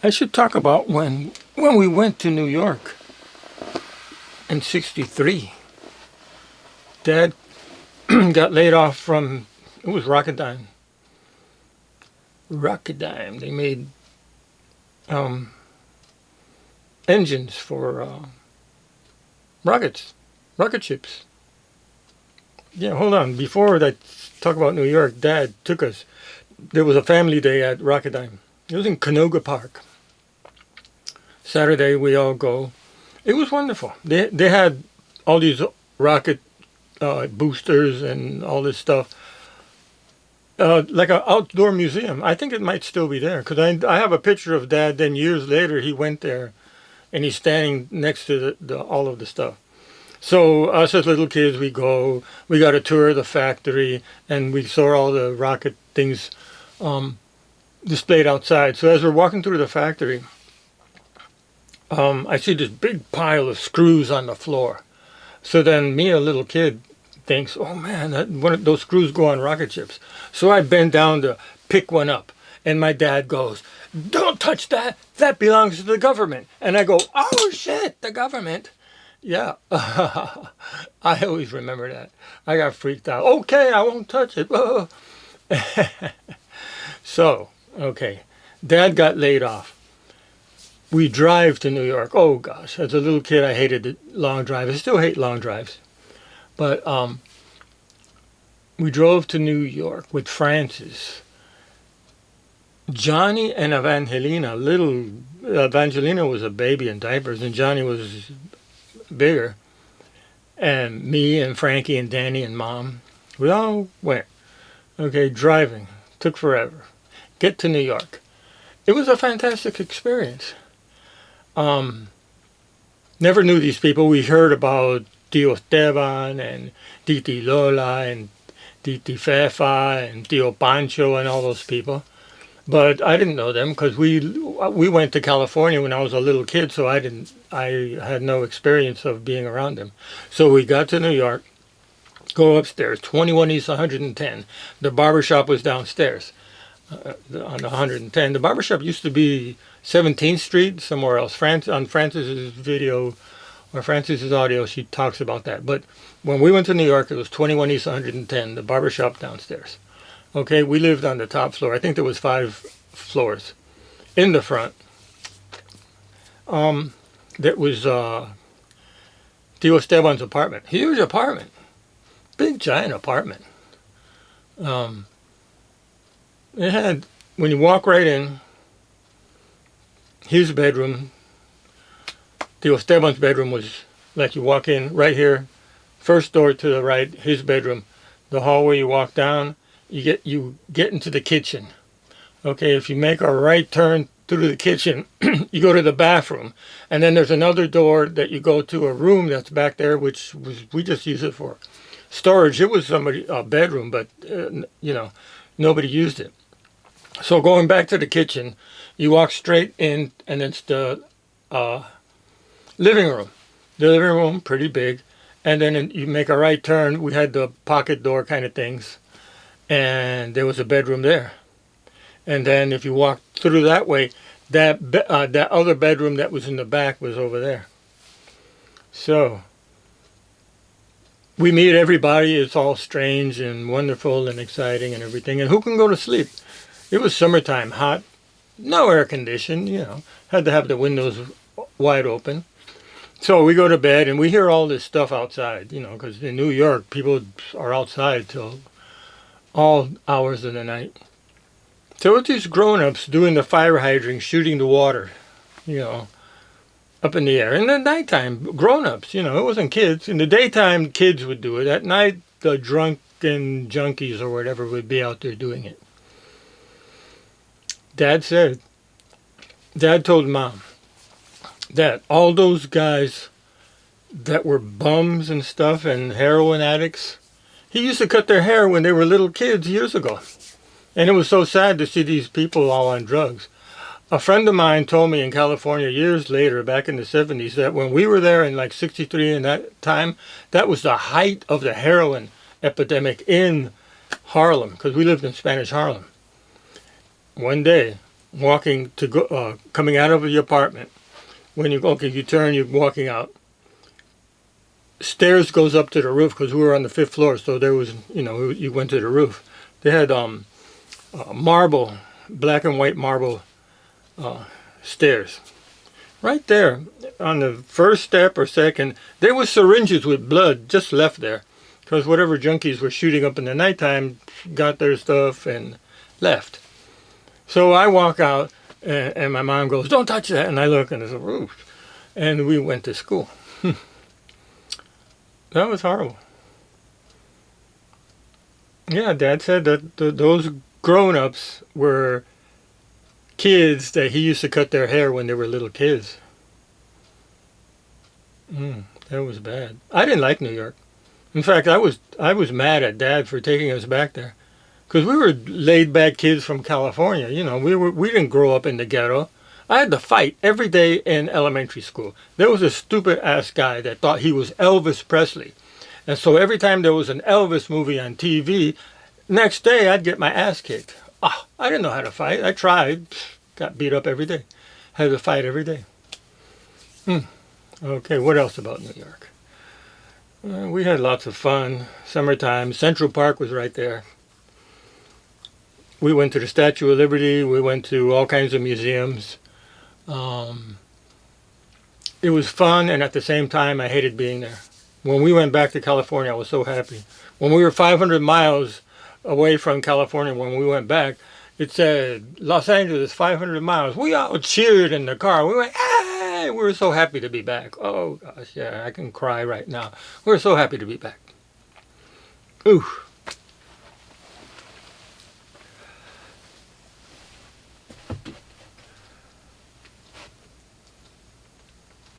I should talk about when we went to New York in '63. Dad got laid off from it was Rocketdyne. Rocketdyne. They made um, engines for rockets, rocket ships. Yeah, hold on. Before I talk about New York, Dad took us. There was a family day at Rocketdyne. It was in Canoga Park. Saturday we all go. It was wonderful. They had all these rocket boosters and all this stuff. Like an outdoor museum. I think it might still be there because I have a picture of Dad. Then years later, he went there and he's standing next to all of the stuff. So us as little kids, we go. We got a tour of the factory and we saw all the rocket things displayed outside. So as we're walking through the factory, I see this big pile of screws on the floor. So then me, a little kid, thinks, oh man, one of those screws go on rocket ships. So I bend down to pick one up. And my dad goes, don't touch that. That belongs to the government. And I go, oh shit, the government. Yeah, I always remember that. I got freaked out. Okay, I won't touch it. So, okay, Dad got laid off. We drive to New York. Oh gosh, as a little kid, I hated the long drive. I still hate long drives. But we drove to New York with Francis, Johnny, and Evangelina. Little Evangelina was a baby in diapers, and Johnny was bigger. And me and Frankie and Danny and Mom, we all went. Okay, driving took forever. Get to New York. It was a fantastic experience. Never knew these people. We heard about Tio Esteban and Titi Lola and Titi Fefa and Tio Pancho and all those people. But I didn't know them because we went to California when I was a little kid, so I had no experience of being around them. So we got to New York, go upstairs, 21 East 110. The barber shop was downstairs on 110. The barber shop used to be 17th Street, somewhere else. On Francis's video or Francis's audio, she talks about that. But when we went to New York, it was 21 East 110, the barber shop downstairs. Okay, we lived on the top floor. I think there was 5 floors. In the front, that was Tio Esteban's apartment. Huge apartment. Big, giant apartment. It had, when you walk right in, his bedroom, Tio Esteban's bedroom was like you walk in right here, first door to the right, his bedroom. The hallway you walk down, you get into the kitchen. Okay, if you make a right turn through the kitchen, you go to the bathroom, and then there's another door that you go to a room that's back there, which we just use it for storage. It was a bedroom, but nobody used it. So going back to the kitchen, you walk straight in, and it's the living room. The living room, pretty big, and then you make a right turn. We had the pocket door kind of things, and there was a bedroom there. And then if you walk through that way, that other bedroom that was in the back was over there. So we meet everybody. It's all strange and wonderful and exciting and everything. And who can go to sleep? It was summertime, hot, no air conditioned, had to have the windows wide open. So we go to bed and we hear all this stuff outside, because in New York, people are outside till all hours of the night. So it's these grown-ups doing the fire hydrant, shooting the water, up in the air. In the nighttime, grown-ups, it wasn't kids. In the daytime, kids would do it. At night, the drunken junkies or whatever would be out there doing it. Dad told Mom that all those guys that were bums and stuff and heroin addicts, he used to cut their hair when they were little kids years ago. And it was so sad to see these people all on drugs. A friend of mine told me in California years later, back in the 70s, that when we were there in like 63 in that time, that was the height of the heroin epidemic in Harlem, because we lived in Spanish Harlem. One day, walking to go, coming out of the apartment. When you go, okay, you turn, you're walking out. Stairs goes up to the roof because we were on the 5th floor, so there was, you went to the roof. They had marble, black and white marble stairs. Right there, on the first step or second, there was syringes with blood just left there, because whatever junkies were shooting up in the nighttime got their stuff and left. So I walk out, and my mom goes, "Don't touch that," and I look, and it's a roof. And we went to school. That was horrible. Yeah, Dad said that those grown-ups were kids that he used to cut their hair when they were little kids. That was bad. I didn't like New York. In fact, I was mad at Dad for taking us back there, because we were laid-back kids from California. We didn't grow up in the ghetto. I had to fight every day in elementary school. There was a stupid-ass guy that thought he was Elvis Presley. And so every time there was an Elvis movie on TV, next day I'd get my ass kicked. I didn't know how to fight. I tried. Got beat up every day. Had to fight every day. Okay, what else about New York? We had lots of fun. Summertime. Central Park was right there. We went to the Statue of Liberty. We went to all kinds of museums. It was fun, and at the same time, I hated being there. When we went back to California, I was so happy. When we were 500 miles away from California, when we went back, it said, Los Angeles, 500 miles. We all cheered in the car. We went, hey! We were so happy to be back. Oh, gosh, yeah, I can cry right now. We were so happy to be back. Ooh.